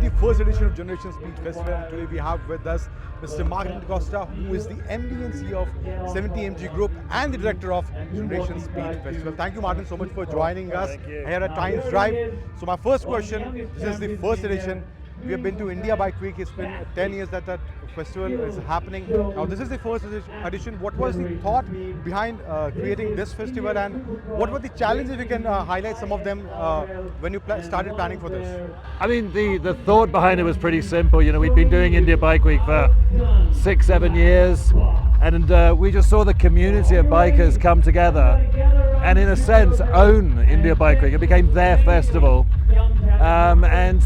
the first edition of Generation Speed Festival. And today we have with us Mr. Martin Da Costa, who is the MD and CEO of 70 EMG Group and the director of Generation Speed Festival. Thank you, Martin, so much for joining us here at Times Drive. So my first question, this is the first edition. We have been to India Bike Week. It's been 10 years that festival is happening. Now this is the first edition. What was the thought behind creating this festival, and what were the challenges? We can highlight some of them when you started planning for this. I mean, the thought behind it was pretty simple. You know, we'd been doing India Bike Week for 6-7 years, and we just saw the community of bikers come together and in a sense own India Bike Week. It became their festival. And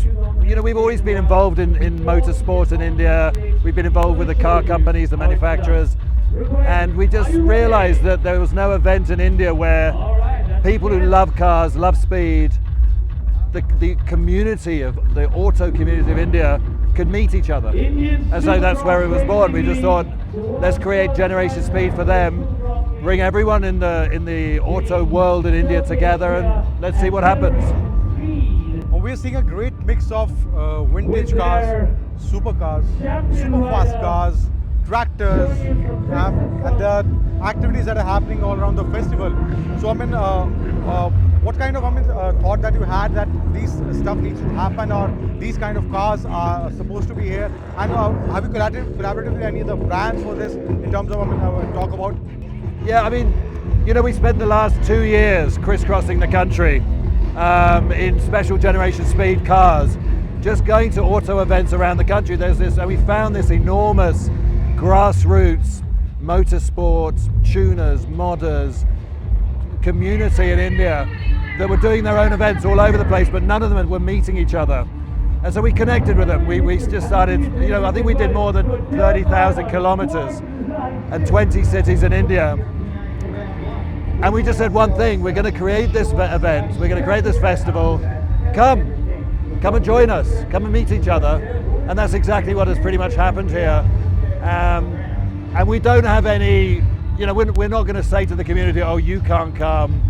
you know, we've always been involved in motorsport in India. We've been involved with the car companies, the manufacturers, and we just realized that there was no event in India where people who love cars, love speed, the community of the auto community of India could meet each other. And so that's where it was born. We just thought, let's create Generation Speed for them, bring everyone in the auto world in India together, and let's see what happens. We're seeing a great mix of vintage cars, supercars, super fast cars, tractors, and the activities that are happening all around the festival. So I mean, what kind of thought that you had that these stuff needs to happen, or these kind of cars are supposed to be here? And have you collaborated with any of the brands for this in terms of talk about? Yeah, I mean, you know, we spent the last 2 years crisscrossing the country. In special Generation Speed cars, just going to auto events around the country. There's this, and we found this enormous grassroots motorsport tuners, modders community in India that were doing their own events all over the place, but none of them were meeting each other. And so we connected with them. We just started, you know, I think we did more than 30,000 kilometers and 20 cities in India. And we just said one thing: we're going to create this event, we're going to create this festival, come and join us, come and meet each other. And that's exactly what has pretty much happened here. And we don't have any, you know, we're not going to say to the community, oh, you can't come,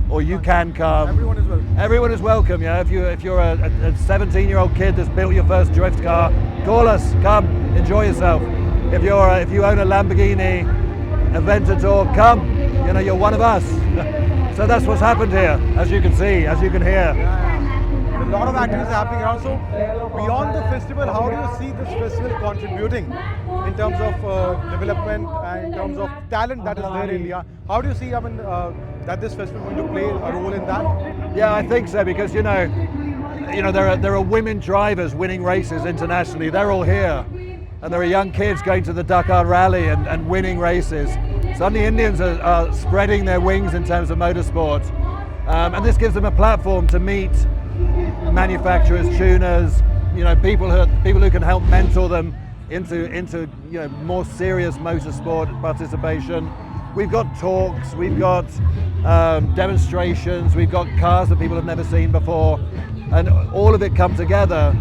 or you can come. Everyone is welcome. Everyone is welcome, yeah. If you're a 17-year-old kid that's built your first drift car, call us, come, enjoy yourself. If you own a Lamborghini Aventador, come. You know, you're one of us. So that's what's happened here, as you can see, as you can hear. A lot of activities are happening around. So beyond the festival, how do you see this festival contributing in terms of development and in terms of talent that is there in India? How do you see that this festival is going to play a role in that? Yeah, I think so, because you know there are women drivers winning races internationally. They're all here, and there are young kids going to the Dakar Rally and winning races. Suddenly Indians are spreading their wings in terms of motorsport, and this gives them a platform to meet manufacturers, tuners, you know, people who can help mentor them into you know, more serious motorsport participation. We've got talks, we've got demonstrations, we've got cars that people have never seen before, and all of it come together.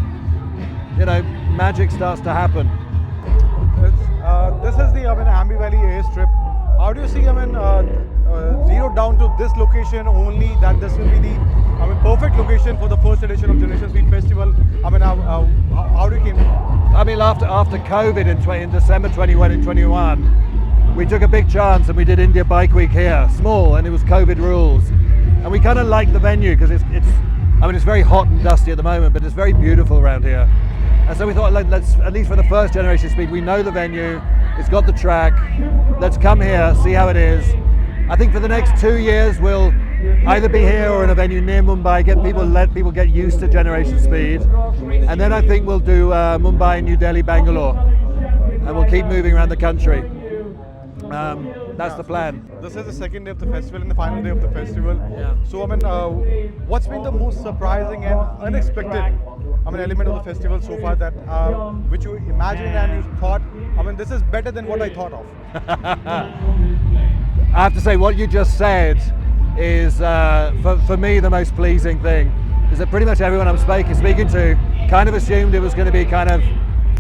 You know, magic starts to happen. This is the Ambi Valley Airstrip. How do you see, zeroed down to this location only, that this will be the perfect location for the first edition of Generation Speed Festival? How do you came? I mean, after COVID in December 2021, we took a big chance and we did India Bike Week here, small, and it was COVID rules. And we kind of liked the venue because it's very hot and dusty at the moment, but it's very beautiful around here. And so we thought, let's, at least for the first Generation Speed, we know the venue, it's got the track, let's come here, see how it is. I think for the next 2 years, we'll either be here or in a venue near Mumbai, let people get used to Generation Speed. And then I think we'll do Mumbai, New Delhi, Bangalore, and we'll keep moving around the country. That's the plan. This is the second day of the festival and the final day of the festival. Yeah. So what's been the most surprising and unexpected element of the festival so far that which you imagined and you thought, this is better than what I thought of? I have to say, what you just said is, for me, the most pleasing thing, is that pretty much everyone I'm speaking to kind of assumed it was going to be kind of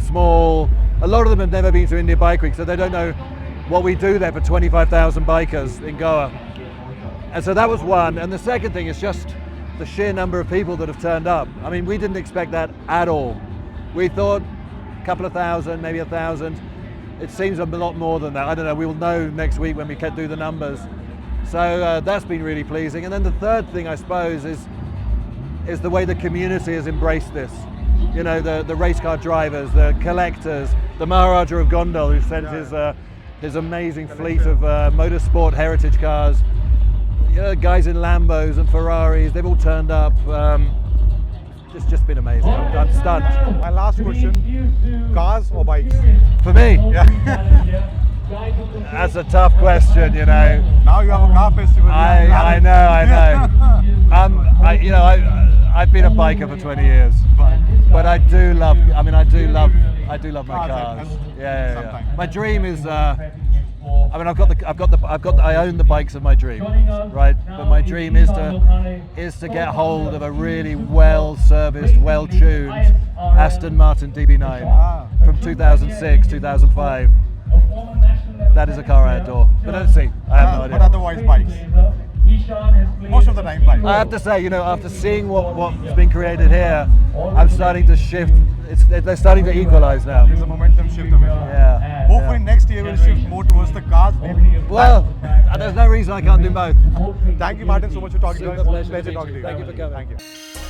small. A lot of them have never been to India Bike Week, so they don't know what we do there for 25,000 bikers in Goa. And so that was one. And the second thing is just the sheer number of people that have turned up. I mean, we didn't expect that at all. We thought a couple of thousand, maybe 1,000. It seems a lot more than that. I don't know, we will know next week when we can do the numbers. So that's been really pleasing. And then the third thing, I suppose, is the way the community has embraced this. You know, the race car drivers, the collectors, the Maharaja of Gondal, who sent his amazing fleet of motorsport heritage cars. You know, guys in Lambos and Ferraris, they've all turned up. It's just been amazing. I'm stunned. My last question, cars or bikes? For me, Yeah. that's a tough question, you know. Now you have a car festival. I know. I've been a biker for 20 years, but I do love my cars. Yeah. My dream is, I own the bikes of my dream, right? But my dream is to get hold of a really well-serviced, well-tuned Aston Martin DB9 from 2006, 2005. That is a car I adore. But let's see. I have no idea. But otherwise bikes. Most of the time bikes. I have to say, you know, after seeing what's been created here, I'm starting to shift. They're starting to equalise now. There's a momentum shift away. Yeah. Hopefully next year we'll shift more towards the cars. Well, there's no reason I can't do both. Thank you, Martin, so much for talking to us. Super pleasure Pleasure to talking to meet you. you. Thank you for coming. Thank you.